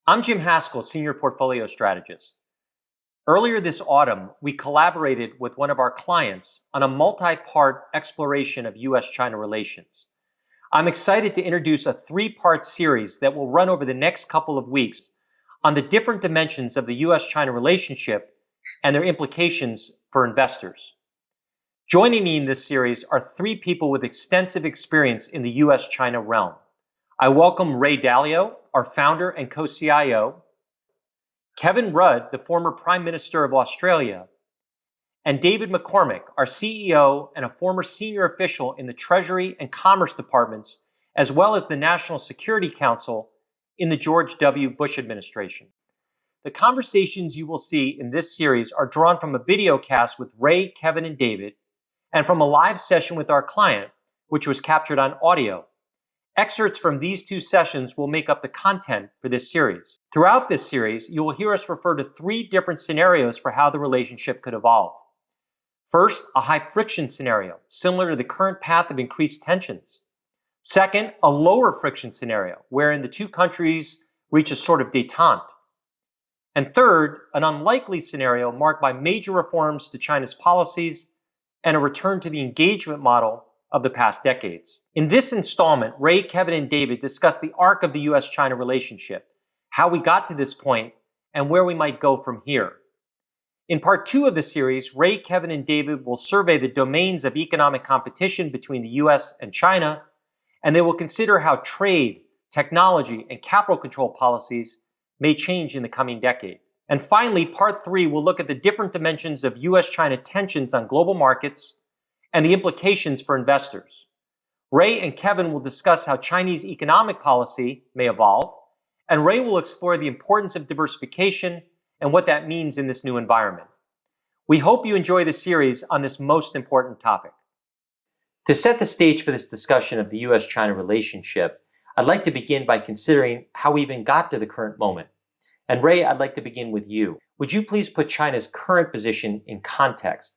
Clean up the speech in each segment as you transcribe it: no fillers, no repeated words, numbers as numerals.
I'm Jim Haskell, Senior Portfolio Strategist. Earlier this autumn, we collaborated with one of our clients on a multi-part exploration of US-China relations. I'm excited to introduce a three-part series that will run over the next couple of weeks on the different dimensions of the US-China relationship and their implications for investors. Joining me in this series are three people with extensive experience in the US-China realm. I welcome Ray Dalio, our founder and Co-CIO, Kevin Rudd, the former Prime Minister of Australia, and David McCormick, our CEO and a former senior official in the Treasury and Commerce departments, as well as the National Security Council in the George W. Bush administration. The conversations you will see in this series are drawn from a video cast with Ray, Kevin, and David, and from a live session with our client, which was captured on audio. Excerpts from these two sessions will make up the content for this series. Throughout this series, you will hear us refer to three different scenarios for how the relationship could evolve. First, a high-friction scenario, similar to the current path of increased tensions. Second, a lower friction scenario, wherein the two countries reach a sort of détente. And third, an unlikely scenario marked by major reforms to China's policies and a return to the engagement model of the past decades. In this installment, Ray, Kevin, and David discuss the arc of the US-China relationship, how we got to this point, and where we might go from here. In part two of the series, Ray, Kevin, and David will survey the domains of economic competition between the US and China, and they will consider how trade, technology, and capital control policies may change in the coming decade. And finally, part three will look at the different dimensions of US-China tensions on global markets and the implications for investors. Ray and Kevin will discuss how Chinese economic policy may evolve, and Ray will explore the importance of diversification and what that means in this new environment. We hope you enjoy the series on this most important topic. To set the stage for this discussion of the US-China relationship, I'd like to begin by considering how we even got to the current moment. And Ray, I'd like to begin with you. Would you please put China's current position in context?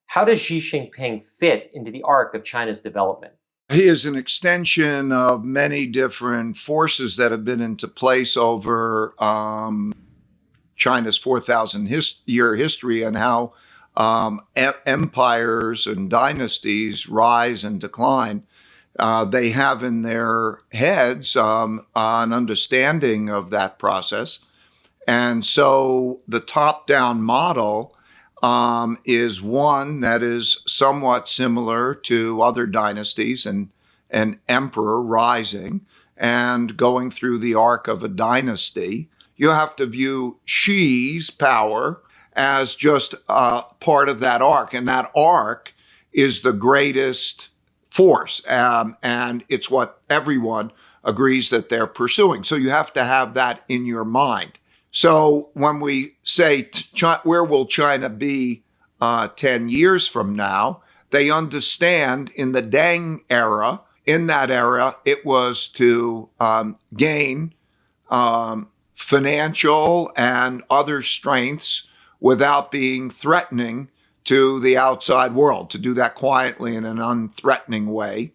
How does Xi Jinping fit into the arc of China's development? He is an extension of many different forces that have been into place over China's 4,000-year history and how empires and dynasties rise and decline. They have in their heads an understanding of that process. And so the top-down model is one that is somewhat similar to other dynasties and an emperor rising and going through the arc of a dynasty. You have to view Xi's power as just part of that arc, and that arc is the greatest force, and it's what everyone agrees that they're pursuing. So you have to have that in your mind. So when we say, where will China be 10 years from now, they understand in the Deng era, in that era, it was to gain financial and other strengths without being threatening to the outside world, to do that quietly in an unthreatening way,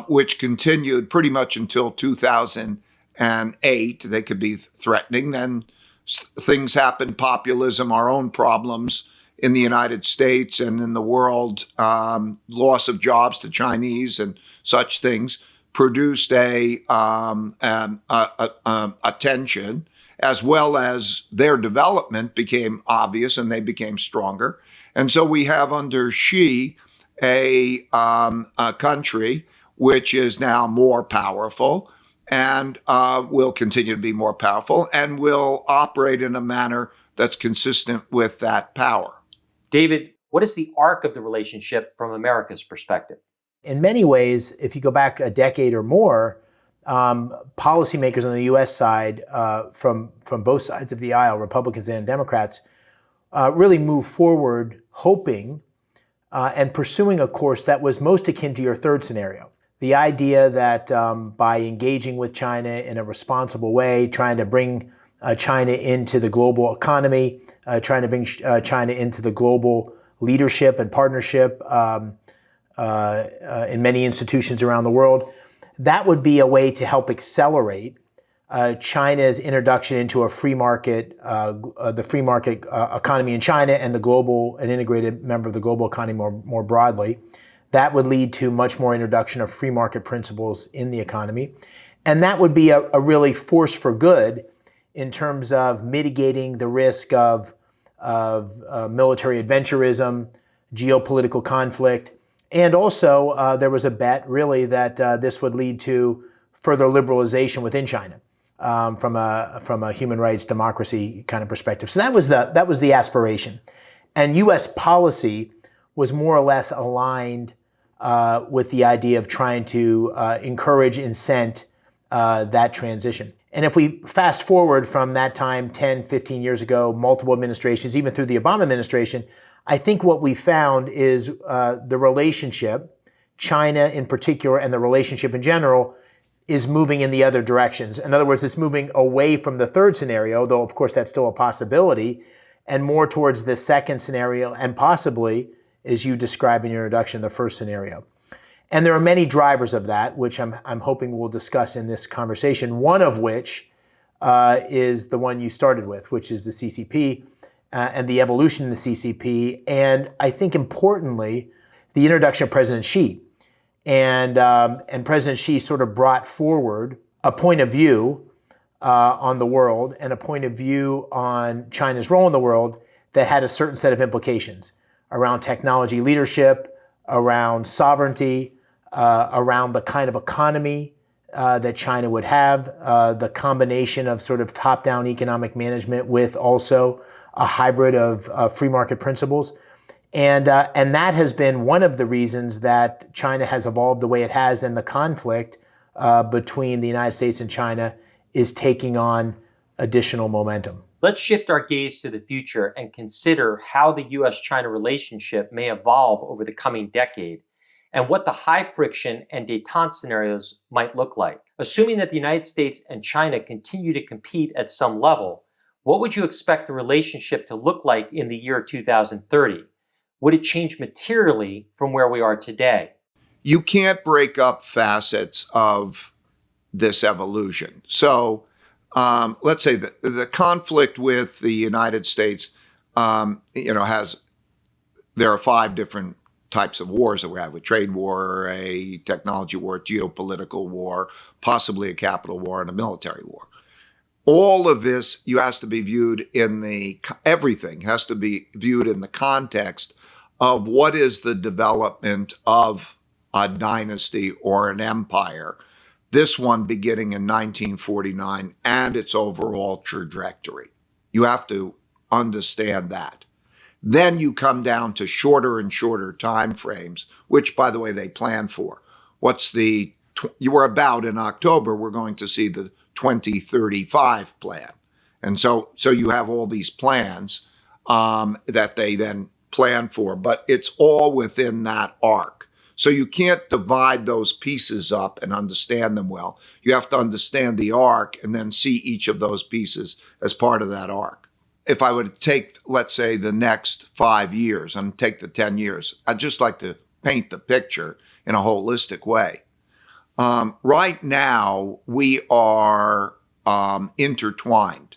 which continued pretty much until 2008. They could be threatening. Then things happened, populism, our own problems in the United States and in the world, loss of jobs to Chinese and such things, produced a tension, as well as their development became obvious and they became stronger. And so we have under Xi a country which is now more powerful and will continue to be more powerful and will operate in a manner that's consistent with that power. David, what is the arc of the relationship from America's perspective? In many ways, if you go back a decade or more, policymakers on the U.S. side, from both sides of the aisle, Republicans and Democrats, really moved forward hoping and pursuing a course that was most akin to your third scenario. The idea that by engaging with China in a responsible way, trying to bring China into the global economy, trying to bring China into the global leadership and partnership in many institutions around the world, that would be a way to help accelerate China's introduction into a free market, the free market economy in China and an integrated member of the global economy more broadly. That would lead to much more introduction of free market principles in the economy. And that would be a really force for good in terms of mitigating the risk of military adventurism, geopolitical conflict. And also, there was a bet, really, that this would lead to further liberalization within China from a human rights democracy kind of perspective. So that was the aspiration. And U.S. policy was more or less aligned with the idea of trying to encourage, incent that transition. And if we fast forward from that time, 10, 15 years ago, multiple administrations, even through the Obama administration, I think what we found is the relationship, China in particular, and the relationship in general, is moving in the other directions. In other words, it's moving away from the third scenario, though of course that's still a possibility, and more towards the second scenario, and possibly, as you described in your introduction, the first scenario. And there are many drivers of that, which I'm hoping we'll discuss in this conversation, one of which is the one you started with, which is the CCP and the evolution in the CCP. And I think importantly, the introduction of President Xi. And President Xi sort of brought forward a point of view on the world and a point of view on China's role in the world that had a certain set of implications around technology leadership, around sovereignty, around the kind of economy that China would have, the combination of sort of top-down economic management with also a hybrid of free market principles. And that has been one of the reasons that China has evolved the way it has, and the conflict between the United States and China is taking on additional momentum. Let's shift our gaze to the future and consider how the U.S.-China relationship may evolve over the coming decade and what the high friction and détente scenarios might look like. Assuming that the United States and China continue to compete at some level, what would you expect the relationship to look like in the year 2030? Would it change materially from where we are today? You can't break up facets of this evolution. So let's say that the conflict with the United States, there are 5 different types of wars that we have: a trade war, a technology war, geopolitical war, possibly a capital war, and a military war. All of this everything has to be viewed in the context of what is the development of a dynasty or an empire, this one beginning in 1949, and its overall trajectory. You have to understand that. Then you come down to shorter and shorter time frames, which, by the way, they plan for. You were about in October, we're going to see the 2035 plan. And so you have all these plans that they then plan for, but it's all within that arc. So you can't divide those pieces up and understand them well. You have to understand the arc and then see each of those pieces as part of that arc. If I would take, let's say, the next 5 years and take the 10 years, I'd just like to paint the picture in a holistic way. Right now, we are intertwined.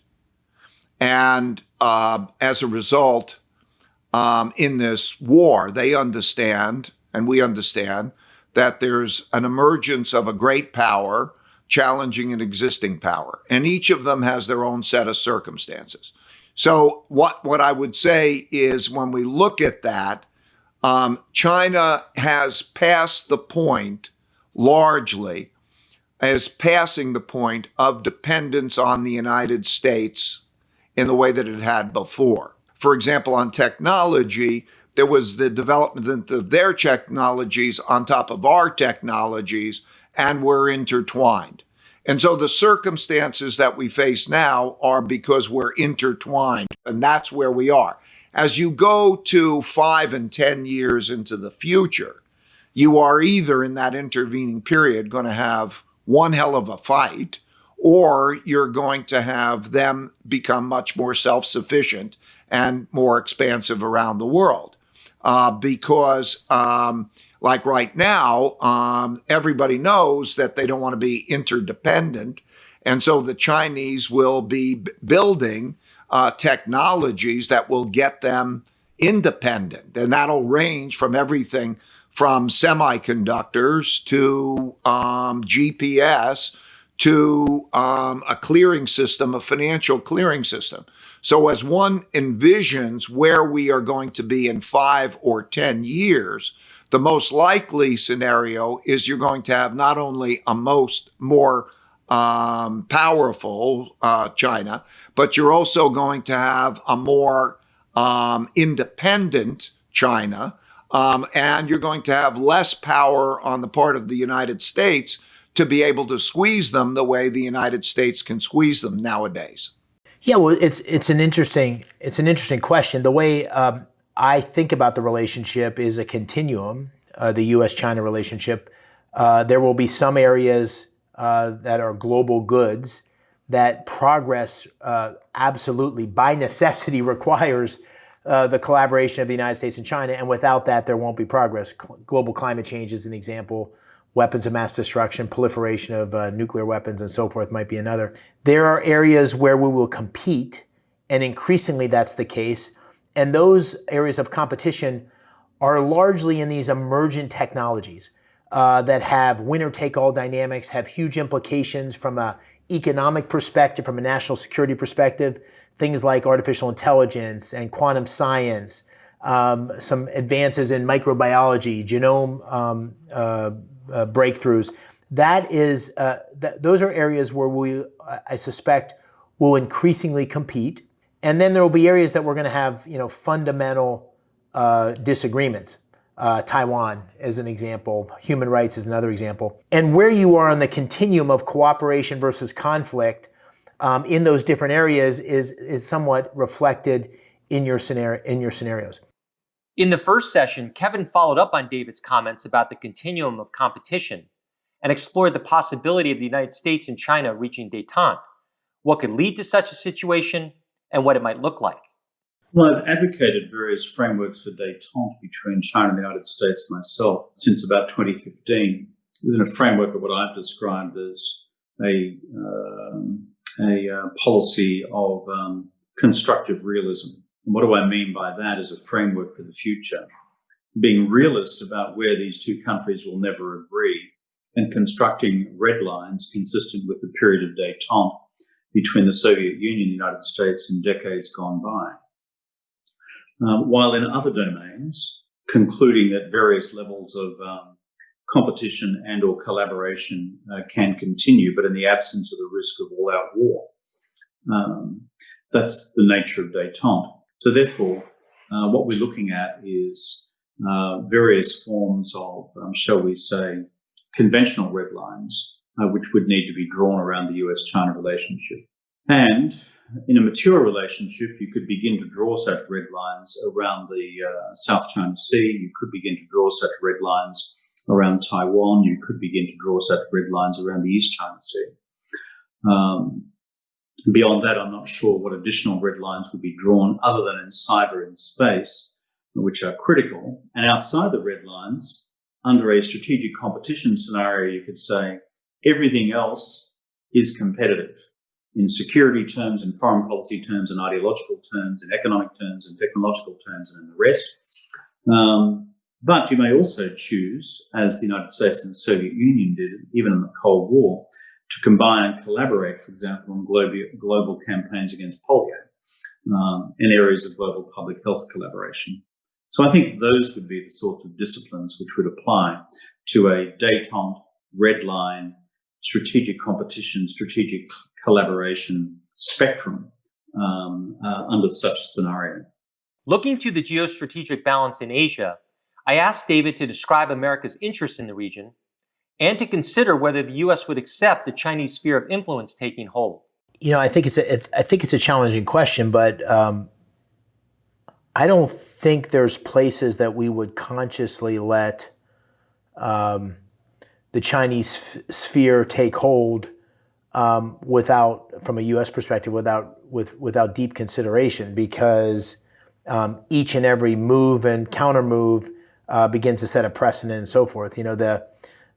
And as a result, in this war, they understand, and we understand, that there's an emergence of a great power challenging an existing power. And each of them has their own set of circumstances. So what I would say is, when we look at that, China has passed the point, largely, as passing the point of dependence on the United States in the way that it had before. For example, on technology, there was the development of their technologies on top of our technologies, and we're intertwined. And so the circumstances that we face now are because we're intertwined, and that's where we are. As you go to 5 and 10 years into the future, you are either in that intervening period going to have one hell of a fight, or you're going to have them become much more self-sufficient and more expansive around the world. Because like right now, everybody knows that they don't want to be interdependent, And so the Chinese will be building technologies that will get them independent. And that'll range from everything from semiconductors to GPS to a clearing system, a financial clearing system. So as one envisions where we are going to be in 5 or 10 years, the most likely scenario is you're going to have not only a more powerful China, but you're also going to have a more independent China, and you're going to have less power on the part of the United States to be able to squeeze them the way the United States can squeeze them nowadays. Yeah, well, it's an interesting question. The way I think about the relationship is a continuum, the U.S.-China relationship. There will be some areas that are global goods that progress absolutely, by necessity, requires the collaboration of the United States and China, and without that, there won't be progress. Global climate change is an example. Weapons of mass destruction, proliferation of nuclear weapons, and so forth might be another. There are areas where we will compete, and increasingly that's the case. And those areas of competition are largely in these emergent technologies that have winner-take-all dynamics, have huge implications from an economic perspective, from a national security perspective, things like artificial intelligence and quantum science, some advances in microbiology, genome breakthroughs. Those are areas where I suspect, will increasingly compete. And then there will be areas that we're going to have, fundamental disagreements. Taiwan is an example. Human rights is another example. And where you are on the continuum of cooperation versus conflict in those different areas is somewhat reflected in your scenarios. In the first session, Kevin followed up on David's comments about the continuum of competition and explored the possibility of the United States and China reaching détente, what could lead to such a situation, and what it might look like. Well, I've advocated various frameworks for détente between China and the United States myself since about 2015, within a framework of what I've described as a policy of constructive realism. And what do I mean by that as a framework for the future? Being realist about where these two countries will never agree and constructing red lines consistent with the period of détente between the Soviet Union and the United States in decades gone by. While in other domains, concluding that various levels of competition and or collaboration can continue, but in the absence of the risk of all-out war. That's the nature of détente. So therefore, what we're looking at is various forms of, shall we say, conventional red lines, which would need to be drawn around the US-China relationship. And in a mature relationship, you could begin to draw such red lines around the South China Sea. You could begin to draw such red lines around Taiwan. You could begin to draw such red lines around the East China Sea. Beyond that, I'm not sure what additional red lines would be drawn other than in cyber and space, which are critical. And outside the red lines, under a strategic competition scenario, you could say everything else is competitive in security terms, in foreign policy terms, in ideological terms, in economic terms, in technological terms, and in the rest. But you may also choose, as the United States and the Soviet Union did, even in the Cold War, to combine and collaborate, for example, on global campaigns against polio, in areas of global public health collaboration. So I think those would be the sort of disciplines which would apply to a détente, red line, strategic competition, strategic collaboration spectrum under such a scenario. Looking to the geostrategic balance in Asia, I asked David to describe America's interest in the region and to consider whether the U.S. would accept the Chinese sphere of influence taking hold. I think it's a challenging question, but I don't think there's places that we would consciously let the Chinese sphere take hold without, from a U.S. perspective, without deep consideration, because each and every move and counter move begins to set a precedent and so forth.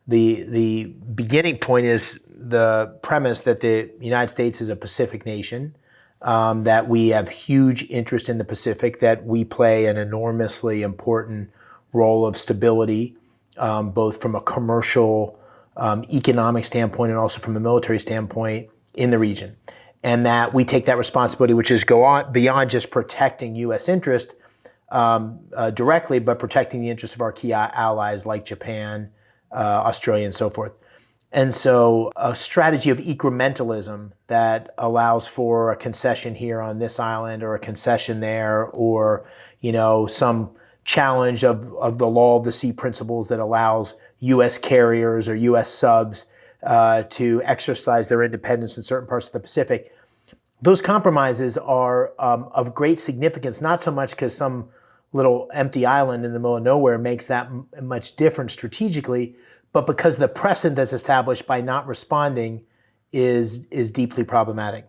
The beginning point is the premise that the United States is a Pacific nation, that we have huge interest in the Pacific, that we play an enormously important role of stability, both from a commercial, economic standpoint and also from a military standpoint in the region. And that we take that responsibility, which is go on beyond just protecting U.S. interest directly, but protecting the interests of our key allies like Japan, Australia, and so forth. And so a strategy of incrementalism that allows for a concession here on this island or a concession there, or, some challenge of the law of the sea principles that allows U.S. carriers or U.S. subs to exercise their independence in certain parts of the Pacific. Those compromises are of great significance, not so much because some little empty island in the middle of nowhere makes that much difference strategically, but because the precedent that's established by not responding is deeply problematic.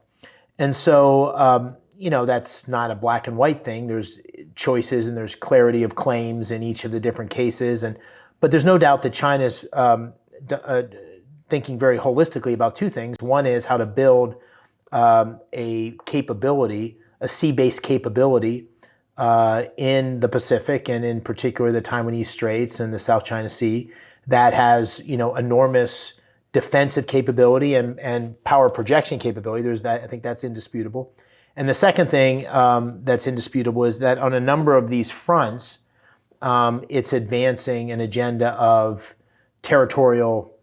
And so, that's not a black and white thing. There's choices and there's clarity of claims in each of the different cases. But there's no doubt that China's thinking very holistically about two things. One is how to build a capability, a sea-based capability in the Pacific, and in particular the Taiwanese Straits and the South China Sea, that has enormous defensive capability and power projection capability. There's that. I think that's indisputable. And the second thing that's indisputable is that on a number of these fronts, it's advancing an agenda of territorial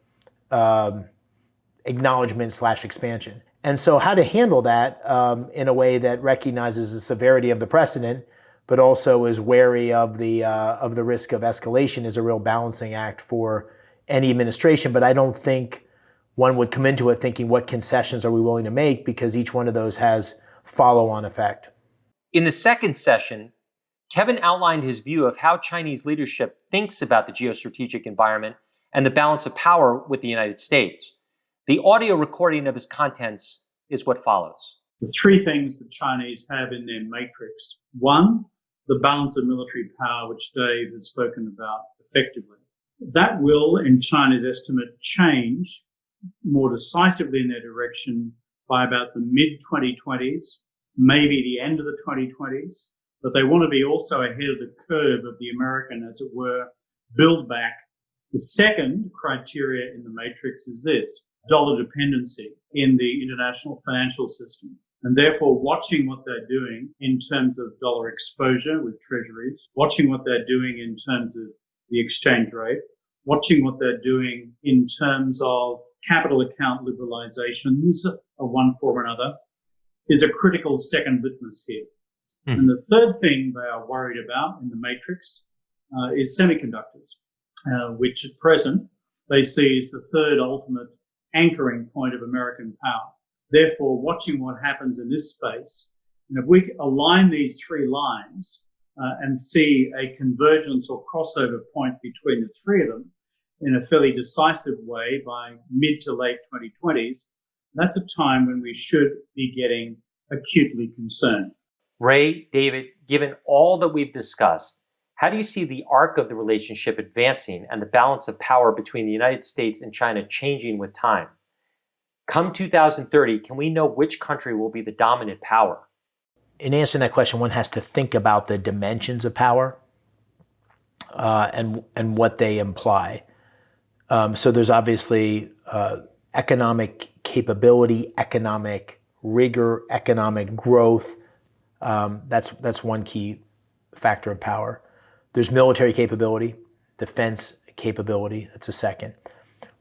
acknowledgement / expansion. And so how to handle that in a way that recognizes the severity of the precedent, but also is wary of the risk of escalation, is a real balancing act for any administration. But I don't think one would come into it thinking, what concessions are we willing to make? Because each one of those has follow-on effect. In the second session, Kevin outlined his view of how Chinese leadership thinks about the geostrategic environment and the balance of power with the United States. The audio recording of his contents is what follows. The three things that Chinese have in their matrix. One, the balance of military power, which Dave has spoken about effectively. That will, in China's estimate, change more decisively in their direction by about the mid-2020s, maybe the end of the 2020s. But they want to be also ahead of the curve of the American, as it were, build back. The second criteria in the matrix is this: dollar dependency in the international financial system. And therefore, watching what they're doing in terms of dollar exposure with treasuries, watching what they're doing in terms of the exchange rate, watching what they're doing in terms of capital account liberalizations of one form or another, is a critical second litmus here. And the third thing they are worried about in the matrix is semiconductors, which at present they see as the third ultimate anchoring point of American power. Therefore, watching what happens in this space, and if we align these three lines and see a convergence or crossover point between the three of them in a fairly decisive way by mid to late 2020s, that's a time when we should be getting acutely concerned. Ray, David, given all that we've discussed, how do you see the arc of the relationship advancing and the balance of power between the United States and China changing with time? Come 2030, can we know which country will be the dominant power? In answering that question, one has to think about the dimensions of power and what they imply. So there's obviously economic capability, economic rigor, economic growth. That's one key factor of power. There's military capability, defense capability. That's a second.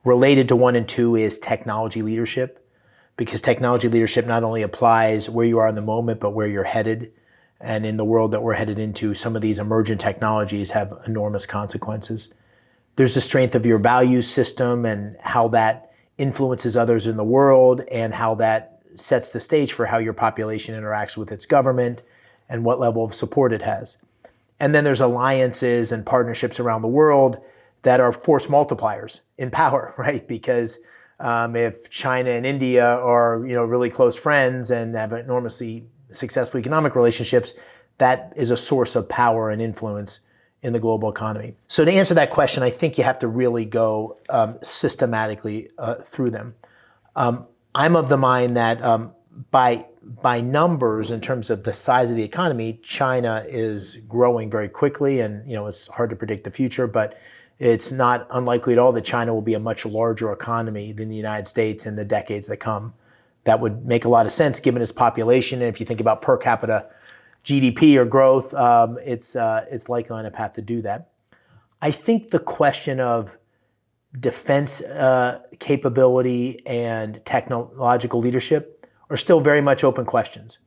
Related to 1 and 2 is technology leadership, because technology leadership not only applies where you are in the moment, but where you're headed. And in the world that we're headed into, some of these emergent technologies have enormous consequences. There's the strength of your value system and how that influences others in the world, and how that sets the stage for how your population interacts with its government and what level of support it has. And then there's alliances and partnerships around the world that are force multipliers in power, right? Because if China and India are, really close friends and have enormously successful economic relationships, that is a source of power and influence in the global economy. So to answer that question, I think you have to really go systematically through them. I'm of the mind that by numbers, in terms of the size of the economy, China is growing very quickly, and it's hard to predict the future, but it's not unlikely at all that China will be a much larger economy than the United States in the decades that come. That would make a lot of sense given its population, and if you think about per capita GDP or growth, it's likely on a path to do that. I think the question of defense capability and technological leadership are still very much open questions.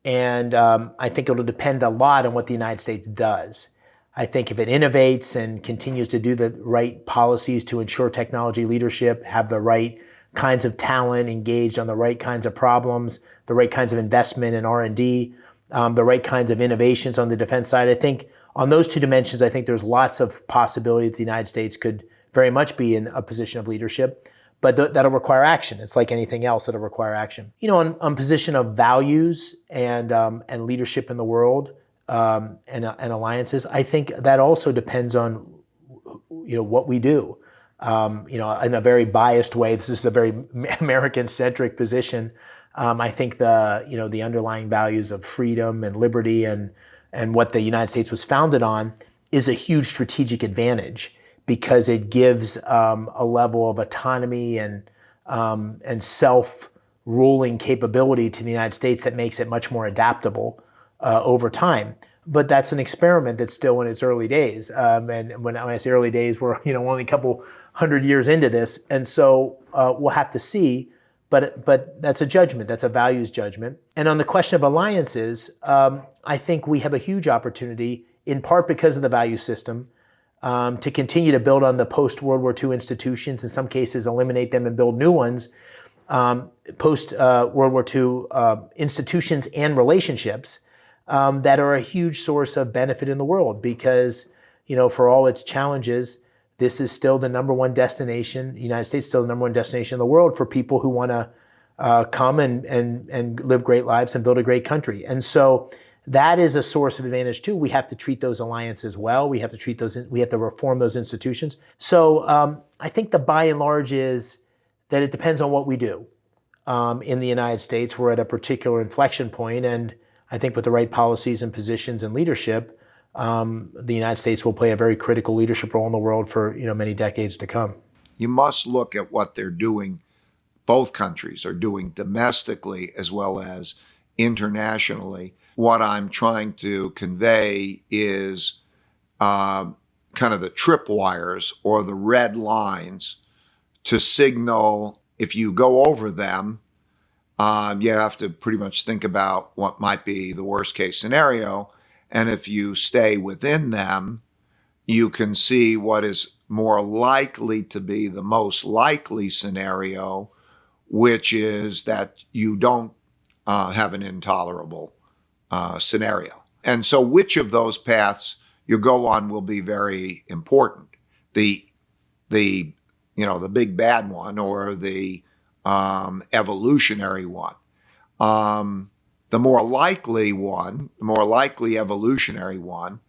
And I think it'll depend a lot on what the United States does. I think if it innovates and continues to do the right policies to ensure technology leadership, have the right kinds of talent engaged on the right kinds of problems, the right kinds of investment in R&D, the right kinds of innovations on the defense side, I think on those two dimensions, I think there's lots of possibility that the United States could very much be in a position of leadership, but that'll require action. It's like anything else, that'll require action. On position of values and leadership in the world and alliances, I think that also depends on what we do. In a very biased way, this is a very American-centric position. I think the underlying values of freedom and liberty and what the United States was founded on is a huge strategic advantage, because it gives a level of autonomy and self-ruling capability to the United States that makes it much more adaptable over time. But that's an experiment that's still in its early days. And when I say early days, we're only a couple hundred years into this, and so we'll have to see. But that's a judgment. That's a values judgment. And on the question of alliances, I think we have a huge opportunity, in part because of the value system, to continue to build on the post-World War II institutions, in some cases eliminate them and build new ones, post-World War II institutions and relationships that are a huge source of benefit in the world, because, for all its challenges, this is still the number one destination. The United States is still the number one destination in the world for people who want to come and live great lives and build a great country. And so that is a source of advantage too. We have to treat those alliances well. We have to reform those institutions. So I think the by and large is that it depends on what we do. In the United States, we're at a particular inflection point, and I think with the right policies and positions and leadership, the United States will play a very critical leadership role in the world for many decades to come. You must look at what they're doing. Both countries are doing domestically as well as internationally. What I'm trying to convey is kind of the tripwires or the red lines to signal if you go over them, you have to pretty much think about what might be the worst case scenario. And if you stay within them, you can see what is more likely to be the most likely scenario, which is that you don't have an intolerable scenario. And so which of those paths you go on will be very important. The big bad one, or the evolutionary one. The more likely evolutionary one,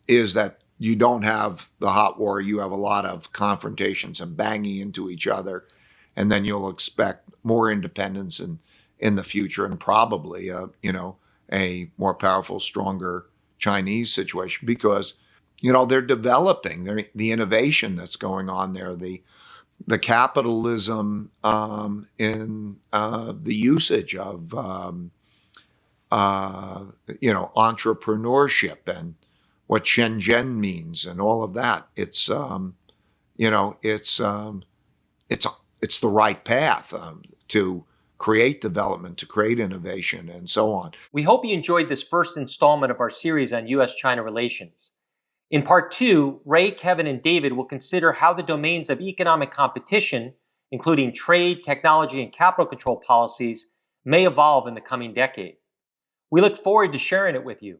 is that you don't have the hot war. You have a lot of confrontations and banging into each other, and then you'll expect more independence in the future, and probably a more powerful, stronger Chinese situation, because they're developing the innovation that's going on there, the capitalism in the usage of entrepreneurship and what Shenzhen means and all of that. It's it's the right path to create development, to create innovation, and so on. We hope you enjoyed this first installment of our series on U.S.-China relations. In part 2, Ray, Kevin, and David will consider how the domains of economic competition, including trade, technology, and capital control policies, may evolve in the coming decade. We look forward to sharing it with you.